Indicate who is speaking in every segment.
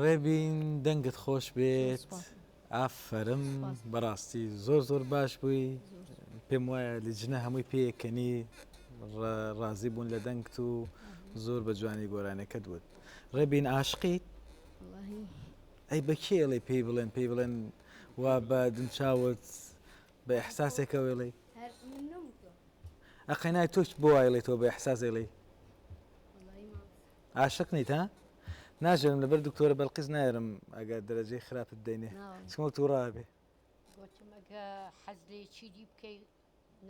Speaker 1: ڕێبین دەنگت خۆش بێت ئافرم بەڕاستی زۆر زۆر باش بووی پێم وایە لیجنە هەمووی پێیەکەنی ڕازی بوون لە دەنگت و زۆر بە جوانی گۆرانەکەت بوت ڕێبین عاشقیت ئەی بە کێڵێ پێی بڵێن وا بە دمچاوت بە ئەحساسێکە وێڵێ ئەقەنای تۆش بۆ وایڵێ تۆ بە ئەحساسێڵێ عاشق نیت ها؟ ناژێرم لەبەر دکتۆرە بەڵقیز نایرم ئەگەر دەرەجەی خراپت دەینێ چمە تو ڕابێ
Speaker 2: گوتم ئەگە حەز لێ چیدی بکەی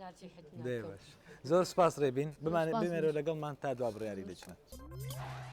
Speaker 2: ناجێحت
Speaker 1: باش زۆر سپاس ڕێبین بمێرە لەگەڵمان تا دوا بڕیاری دەچنە